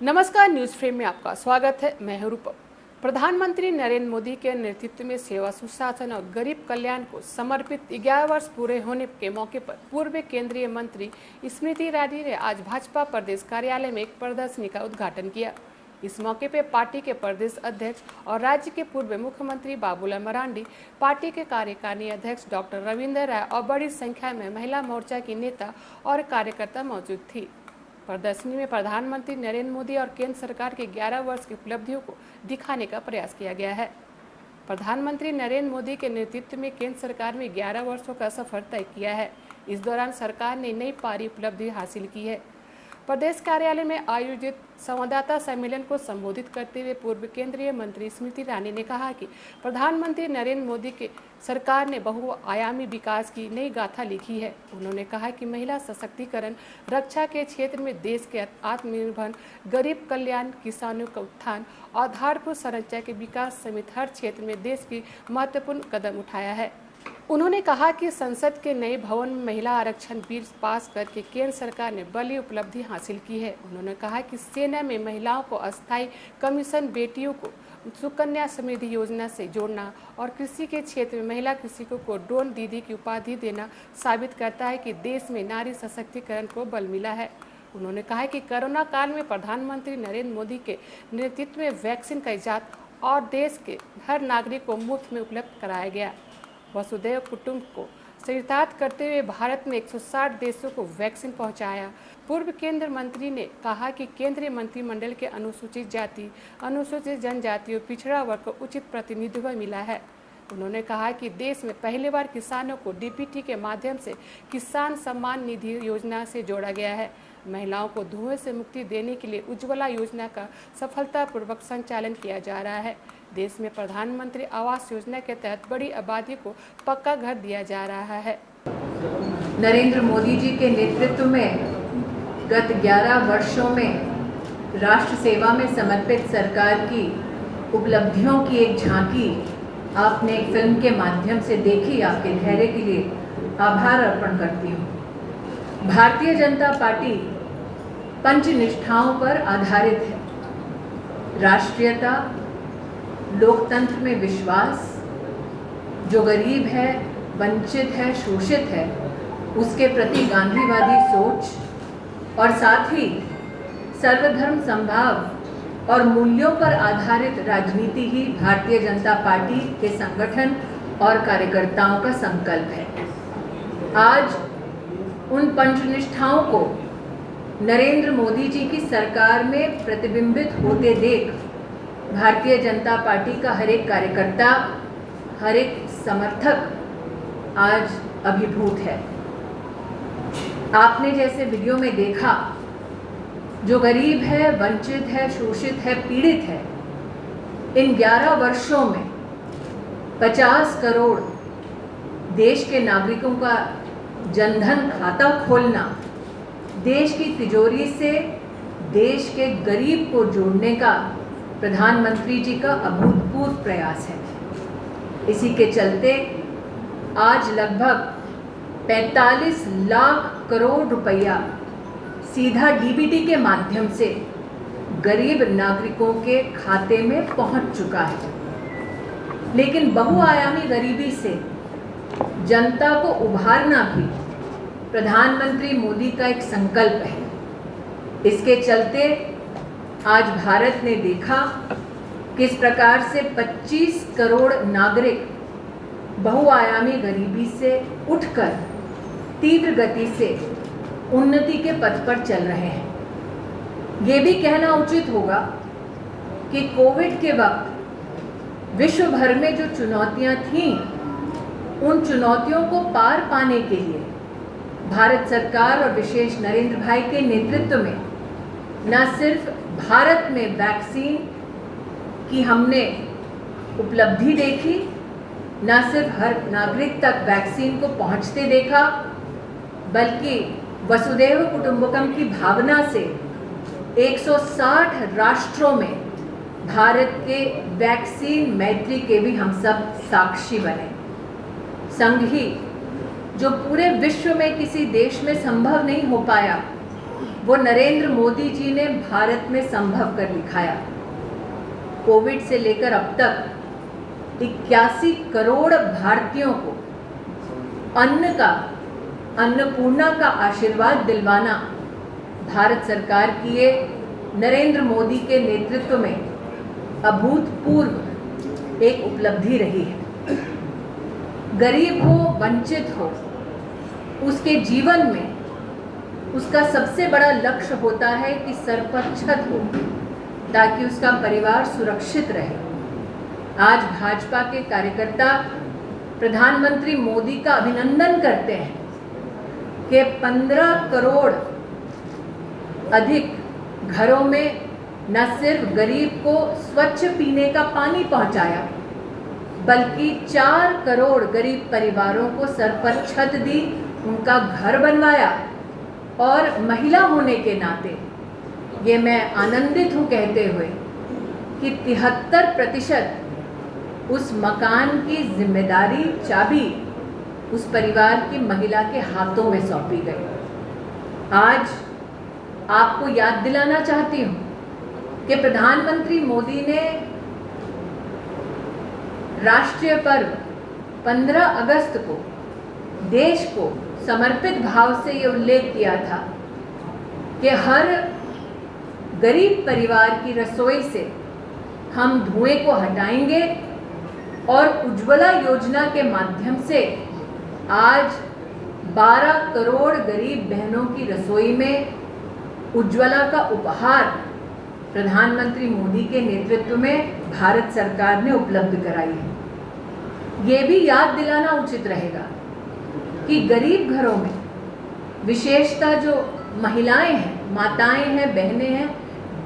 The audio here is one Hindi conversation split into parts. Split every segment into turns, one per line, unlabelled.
नमस्कार, न्यूज फ्रेम में आपका स्वागत है। मैं हूं रूपम। प्रधानमंत्री नरेंद्र मोदी के नेतृत्व में सेवा, सुशासन और गरीब कल्याण को समर्पित 11 वर्ष पूरे होने के मौके पर पूर्व केंद्रीय मंत्री स्मृति ईरानी ने आज भाजपा प्रदेश कार्यालय में एक प्रदर्शनी का उद्घाटन किया। इस मौके पर पार्टी के प्रदेश अध्यक्ष और राज्य के पूर्व मुख्यमंत्री बाबूलाल मरांडी, पार्टी के कार्यकारिणी अध्यक्ष डॉक्टर रविंद्र राय और बड़ी संख्या में महिला मोर्चा की नेता और कार्यकर्ता मौजूद थी। प्रदर्शनी में प्रधानमंत्री नरेंद्र मोदी और केंद्र सरकार के 11 वर्ष की उपलब्धियों को दिखाने का प्रयास किया गया है। प्रधानमंत्री नरेंद्र मोदी के नेतृत्व में केंद्र सरकार में 11 वर्षों का सफर तय किया है। इस दौरान सरकार ने नई पारी उपलब्धि हासिल की है। प्रदेश कार्यालय में आयोजित संवाददाता सम्मेलन को संबोधित करते हुए पूर्व केंद्रीय मंत्री स्मृति ईरानी ने कहा कि प्रधानमंत्री नरेंद्र मोदी के सरकार ने बहुआयामी विकास की नई गाथा लिखी है। उन्होंने कहा कि महिला सशक्तिकरण, रक्षा के क्षेत्र में देश के आत्मनिर्भर, गरीब कल्याण, किसानों का उत्थान, आधारभूत संरचना के विकास समेत हर क्षेत्र में देश की महत्वपूर्ण कदम उठाया है। उन्होंने कहा कि संसद के नए भवन में महिला आरक्षण बिल पास करके केंद्र सरकार ने बड़ी उपलब्धि हासिल की है। उन्होंने कहा कि सेना में महिलाओं को अस्थायी कमीशन, बेटियों को सुकन्या समृद्धि योजना से जोड़ना और कृषि के क्षेत्र में महिला कृषकों को ड्रोन दीदी की उपाधि देना साबित करता है कि देश में नारी सशक्तिकरण को बल मिला है। उन्होंने कहा कि कोरोना काल में प्रधानमंत्री नरेंद्र मोदी के नेतृत्व में वैक्सीन का इजाद और देश के हर नागरिक को मुफ्त में उपलब्ध कराया गया। वसुधैव कुटुंब को चरितार्थ करते हुए भारत में 160 देशों को वैक्सीन पहुंचाया। पूर्व केंद्रीय मंत्री ने कहा कि केंद्रीय मंत्रिमंडल के अनुसूचित जाति, अनुसूचित जनजाति और पिछड़ा वर्ग को उचित प्रतिनिधित्व मिला है। उन्होंने कहा कि देश में पहली बार किसानों को डीबीटी के माध्यम से किसान सम्मान निधि योजना से जोड़ा गया है। महिलाओं को धुएं से मुक्ति देने के लिए उज्ज्वला योजना का सफलतापूर्वक संचालन किया जा रहा है। देश में प्रधानमंत्री आवास योजना के तहत बड़ी आबादी को पक्का घर दिया जा रहा है।
नरेंद्र मोदी जी के नेतृत्व में गत 11 वर्षों में राष्ट्र सेवा में समर्पित सरकार की उपलब्धियों की एक झांकी आपने एक फिल्म के माध्यम से देखी। आपके धैर्य के लिए आभार अर्पण करती हूँ। भारतीय जनता पार्टी पंचनिष्ठाओं पर आधारित है। राष्ट्रीयता, लोकतंत्र में विश्वास, जो गरीब है, वंचित है, शोषित है, उसके प्रति गांधीवादी सोच और साथ ही सर्वधर्म समभाव और मूल्यों पर आधारित राजनीति ही भारतीय जनता पार्टी के संगठन और कार्यकर्ताओं का संकल्प है। आज उन पंचनिष्ठाओं को नरेंद्र मोदी जी की सरकार में प्रतिबिंबित होते देख भारतीय जनता पार्टी का हर एक कार्यकर्ता, हर एक समर्थक आज अभिभूत है। आपने जैसे वीडियो में देखा, जो गरीब है, वंचित है, शोषित है, पीड़ित है, इन 11 वर्षों में 50 करोड़ देश के नागरिकों का जनधन खाता खोलना, देश की तिजोरी से देश के गरीब को जोड़ने का प्रधानमंत्री जी का अभूतपूर्व प्रयास है। इसी के चलते आज लगभग 45 लाख करोड़ रुपया सीधा डीबीटी के माध्यम से गरीब नागरिकों के खाते में पहुंच चुका है। लेकिन बहुआयामी गरीबी से जनता को उभारना भी प्रधानमंत्री मोदी का एक संकल्प है। इसके चलते आज भारत ने देखा किस प्रकार से 25 करोड़ नागरिक बहुआयामी गरीबी से उठकर तीव्र गति से उन्नति के पथ पर चल रहे हैं। ये भी कहना उचित होगा कि कोविड के वक्त विश्व भर में जो चुनौतियां थीं, उन चुनौतियों को पार पाने के लिए भारत सरकार और विशेष नरेंद्र भाई के नेतृत्व में न सिर्फ भारत में वैक्सीन की हमने उपलब्धि देखी, न सिर्फ हर नागरिक तक वैक्सीन को पहुंचते देखा, बल्कि वसुधैव कुटुंबकम की भावना से 160 राष्ट्रों में भारत के वैक्सीन मैत्री के भी हम सब साक्षी बने। संग ही जो पूरे विश्व में किसी देश में संभव नहीं हो पाया, वो नरेंद्र मोदी जी ने भारत में संभव कर दिखाया। कोविड से लेकर अब तक 81 करोड़ भारतीयों को अन्नपूर्णा का आशीर्वाद दिलवाना भारत सरकार की ये नरेंद्र मोदी के नेतृत्व में अभूतपूर्व एक उपलब्धि रही है। गरीब हो, वंचित हो, उसके जीवन में उसका सबसे बड़ा लक्ष्य होता है कि सर पर छत हो ताकि उसका परिवार सुरक्षित रहे। आज भाजपा के कार्यकर्ता प्रधानमंत्री मोदी का अभिनंदन करते हैं कि 15 करोड़ अधिक घरों में न सिर्फ गरीब को स्वच्छ पीने का पानी पहुंचाया, बल्कि 4 करोड़ गरीब परिवारों को सर पर छत दी, उनका घर बनवाया। और महिला होने के नाते ये मैं आनंदित हूँ कहते हुए कि 73% उस मकान की जिम्मेदारी, चाबी उस परिवार की महिला के हाथों में सौंपी गई। आज आपको याद दिलाना चाहती हूँ कि प्रधानमंत्री मोदी ने राष्ट्रीय पर्व 15 अगस्त को देश को समर्पित भाव से ये उल्लेख किया था कि हर गरीब परिवार की रसोई से हम धुएं को हटाएंगे और उज्ज्वला योजना के माध्यम से आज 12 करोड़ गरीब बहनों की रसोई में उज्ज्वला का उपहार प्रधानमंत्री मोदी के नेतृत्व में भारत सरकार ने उपलब्ध कराई है। ये भी याद दिलाना उचित रहेगा कि गरीब घरों में विशेषतः जो महिलाएं हैं, माताएं हैं, बहनें हैं,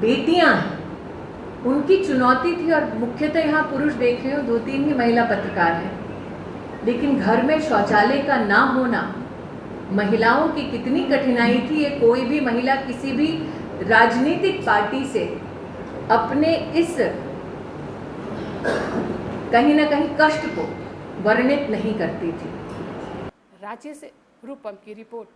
बेटियां हैं, उनकी चुनौती थी। और मुख्यतः यहाँ पुरुष देख रहे हो, 2-3 ही महिला पत्रकार हैं, लेकिन घर में शौचालय का ना होना महिलाओं की कितनी कठिनाई थी, ये कोई भी महिला किसी भी राजनीतिक पार्टी से अपने इस कहीं ना कहीं कष्ट को वर्णित नहीं करती थी।
राज्य से रूपम की रिपोर्ट।